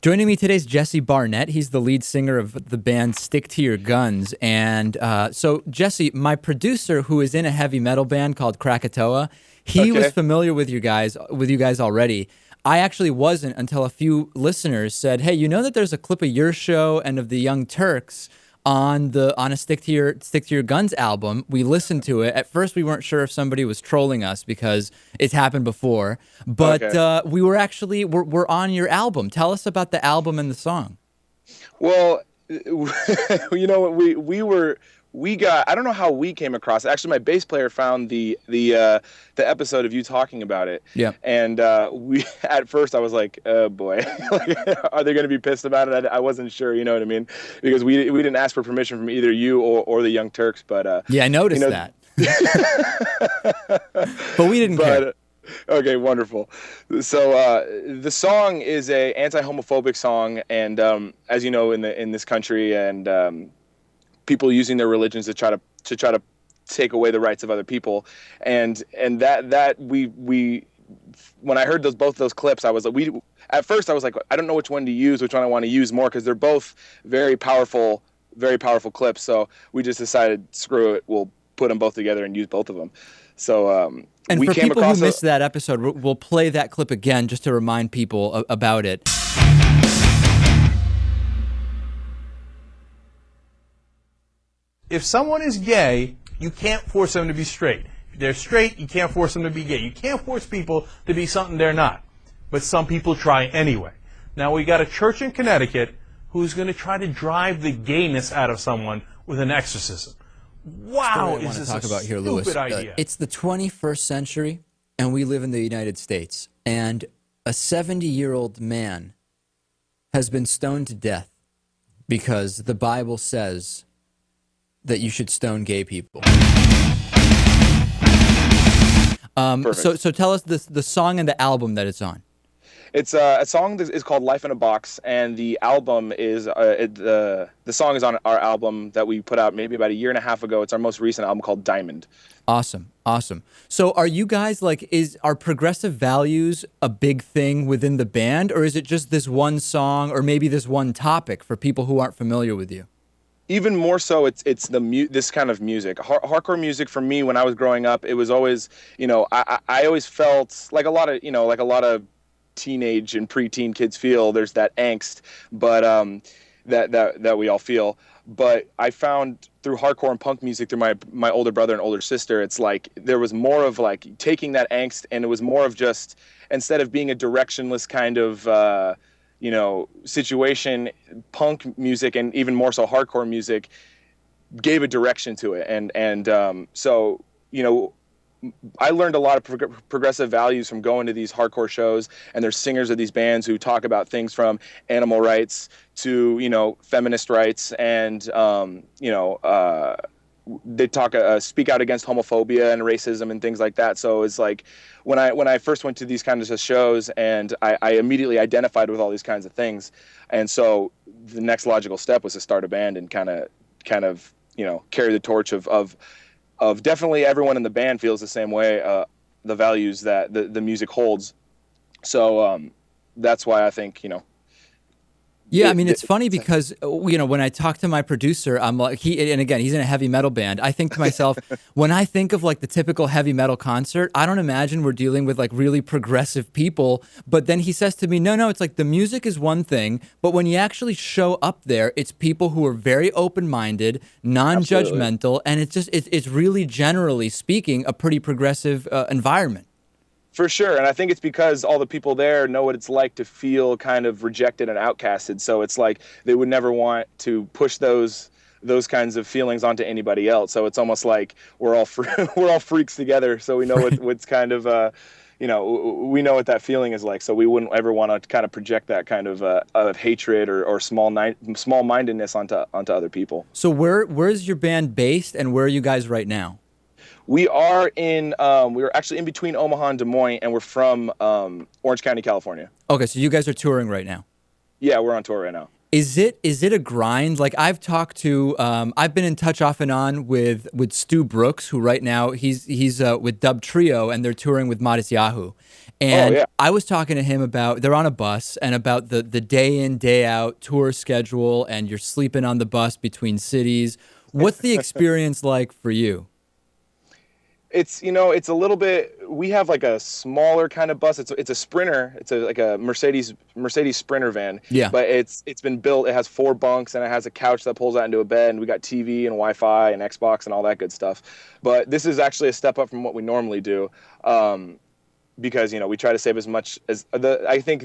Joining me today is Jesse Barnett. He's the lead singer of the band Stick to Your Guns. And so, Jesse, my producer, who is in a heavy metal band called Krakatoa, he was familiar with you guys already. I actually wasn't until a few listeners said, "Hey, you know that there's a clip of your show and of the Young Turks on a Stick to Your Guns album." We listened to it. At first, we weren't sure if somebody was trolling us because it's happened before, but we're on your album. Tell us about the album and the song. Well, you know, we got, I don't know how we came across it. Actually, my bass player found the episode of you talking about it. Yeah. And we, at first I was like, oh boy, like, are they going to be pissed about it? I wasn't sure, you know what I mean? Because we didn't ask for permission from either you or the Young Turks, but yeah, I noticed that. But we didn't care. Okay, wonderful. So the song is a anti-homophobic song, and as you know, in this country, and people using their religions to try to take away the rights of other people, and that we when I heard both those clips, I was like, at first I was like, I don't know which one to use, which one I want to use more, because they're both very powerful clips. So we just decided, screw it, we'll put them both together and use both of them. So and we for came people across who missed that episode, we'll play that clip again just to remind people about it. If someone is gay, you can't force them to be straight. If they're straight, you can't force them to be gay. You can't force people to be something they're not. But some people try anyway. Now, we got a church in Connecticut who's going to try to drive the gayness out of someone with an exorcism. Wow, is this a stupid idea? It's the 21st century, and we live in the United States. And a 70-year-old man has been stoned to death because the Bible says that you should stone gay people. So tell us the song and the album that it's on. It's a song that is called "Life in a Box," and the album is the song is on our album that we put out maybe about a year and a half ago. It's our most recent album called Diamond. Awesome. So are you guys are progressive values a big thing within the band, or is it just this one song or maybe this one topic for people who aren't familiar with you? Even more so, it's this kind of music. Hardcore music for me when I was growing up, it was always, you know, I always felt like a lot of teenage and preteen kids feel. There's that angst, but that we all feel. But I found through hardcore and punk music, through my older brother and older sister, it's like there was more of like taking that angst, and it was more of just, instead of being a directionless kind of situation, punk music, and even more so hardcore music, gave a direction to it. And so, you know, I learned a lot of progressive values from going to these hardcore shows, and there's singers of these bands who talk about things from animal rights to, you know, feminist rights, and they speak out against homophobia and racism and things like that. So it's like when I first went to these kinds of shows, and I immediately identified with all these kinds of things, and so the next logical step was to start a band and kind of you know, carry the torch of definitely everyone in the band feels the same way, the values that the music holds. So that's why I think, you know. Yeah, I mean, it's funny because, you know, when I talk to my producer, I'm like, and again, he's in a heavy metal band. I think to myself, when I think of like the typical heavy metal concert, I don't imagine we're dealing with like really progressive people. But then he says to me, no, it's like the music is one thing, but when you actually show up there, it's people who are very open-minded, non-judgmental, and it's really, generally speaking, a pretty progressive environment. For sure, and I think it's because all the people there know what it's like to feel kind of rejected and outcasted. So it's like they would never want to push those kinds of feelings onto anybody else. So it's almost like we're all freaks together. So we know what's kind of we know what that feeling is like. So we wouldn't ever want to kind of project that kind of hatred or small-mindedness onto other people. So where's your band based, and where are you guys right now? We are we're actually in between Omaha and Des Moines, and we're from Orange County, California. Okay, so you guys are touring right now. Yeah, we're on tour right now. Is it a grind? Like I've talked to, I've been in touch off and on with Stu Brooks, who right now he's with Dub Trio and they're touring with Modest Yahoo. And yeah. I was talking to him about they're on a bus and about the day in day out tour schedule, and you're sleeping on the bus between cities. What's the experience like for you? It's it's a little bit. We have like a smaller kind of bus. It's a Sprinter. It's like a Mercedes Sprinter van. Yeah. But it's been built. It has 4 bunks and it has a couch that pulls out into a bed. And we got TV and Wi-Fi and Xbox and all that good stuff. But this is actually a step up from what we normally do, because we try to save as much as I think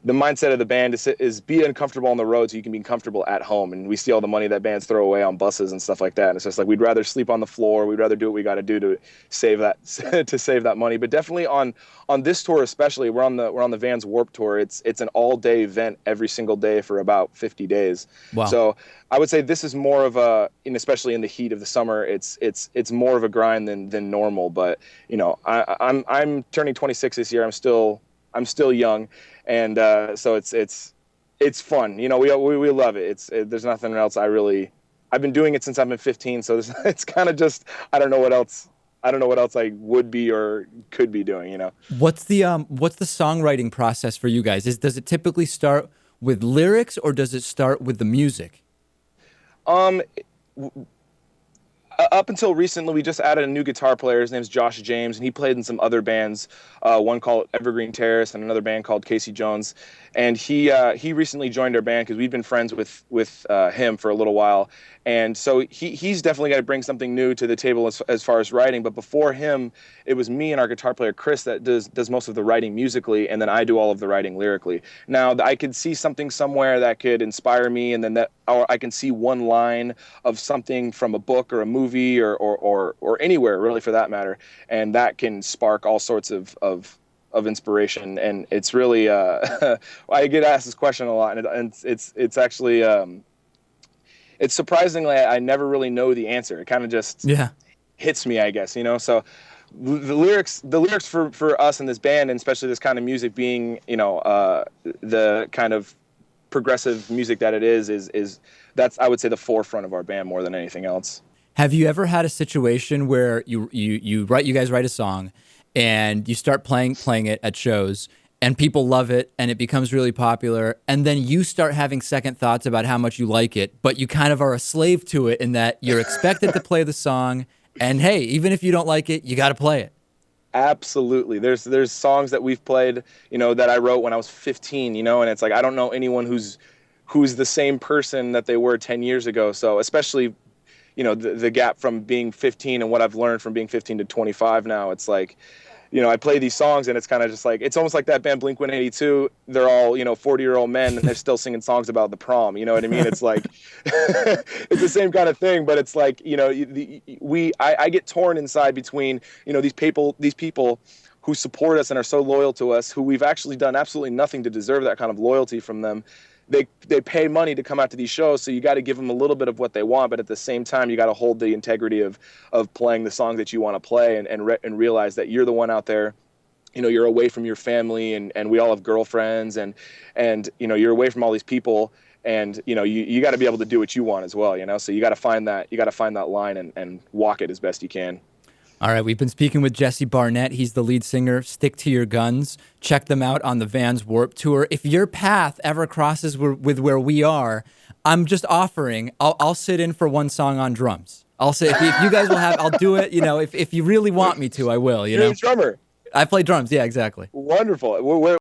the mindset of the band is be uncomfortable on the road so you can be comfortable at home. And we see all the money that bands throw away on buses and stuff like that. And it's just like, we'd rather sleep on the floor. We'd rather do what we got to do to save that money. But definitely on this tour, especially we're on the Vans Warped Tour. It's an all day event every single day for about 50 days. Wow. So I would say this is more of especially in the heat of the summer, it's more of a grind than normal. But I'm turning 26 this year. I'm still young. And so it's fun. We love it. There's nothing else I've been doing it since I've been 15. So it's kind of just, I don't know what else I would be or could be doing, What's the songwriting process for you guys? Does it typically start with lyrics or does it start with the music? Up until recently, we just added a new guitar player. His name's Josh James, and he played in some other bands, one called Evergreen Terrace and another band called Casey Jones. And he recently joined our band because we've been friends with him for a little while. And so he's definitely got to bring something new to the table as far as writing. But before him, it was me and our guitar player Chris that does most of the writing musically, and then I do all of the writing lyrically. Now, I could see something somewhere that could inspire me, and then or I can see one line of something from a book or a movie or anywhere really for that matter, and that can spark all sorts of inspiration. And it's really I get asked this question a lot, and it's actually it's surprisingly I never really know the answer. It kind of just hits me, I guess, so the lyrics for us in this band, and especially this kind of music being the kind of progressive music that it is that's, I would say, the forefront of our band more than anything else. Have you ever had a situation where you guys write a song and you start playing it at shows and people love it and it becomes really popular, and then you start having second thoughts about how much you like it, but you kind of are a slave to it in that you're expected to play the song, and hey, even if you don't like it, you got to play it? Absolutely. There's songs that we've played, that I wrote when I was 15, and it's like I don't know anyone who's the same person that they were 10 years ago. So especially, the gap from being 15 and what I've learned from being 15 to 25 now, it's like, I play these songs and it's kind of just like, it's almost like that band Blink-182. They're all, 40-year-old men and they're still singing songs about the prom. You know what I mean? It's like, it's the same kind of thing, but it's like, I get torn inside between, these people who support us and are so loyal to us, who we've actually done absolutely nothing to deserve that kind of loyalty from them. They pay money to come out to these shows, so you got to give them a little bit of what they want, but at the same time, you got to hold the integrity of playing the song that you want to play, and realize that you're the one out there. You're away from your family, and we all have girlfriends, and you're away from all these people, and you got to be able to do what you want as well. So you got to find that line and walk it as best you can. All right, we've been speaking with Jesse Barnett. He's the lead singer. Stick to your guns. Check them out on the Vans Warped Tour. If your path ever crosses with where we are, I'm just offering. I'll sit in for one song on drums. I'll say if you guys will have, I'll do it. If you really want me to, I will. You're a drummer. I play drums. Yeah, exactly. Wonderful.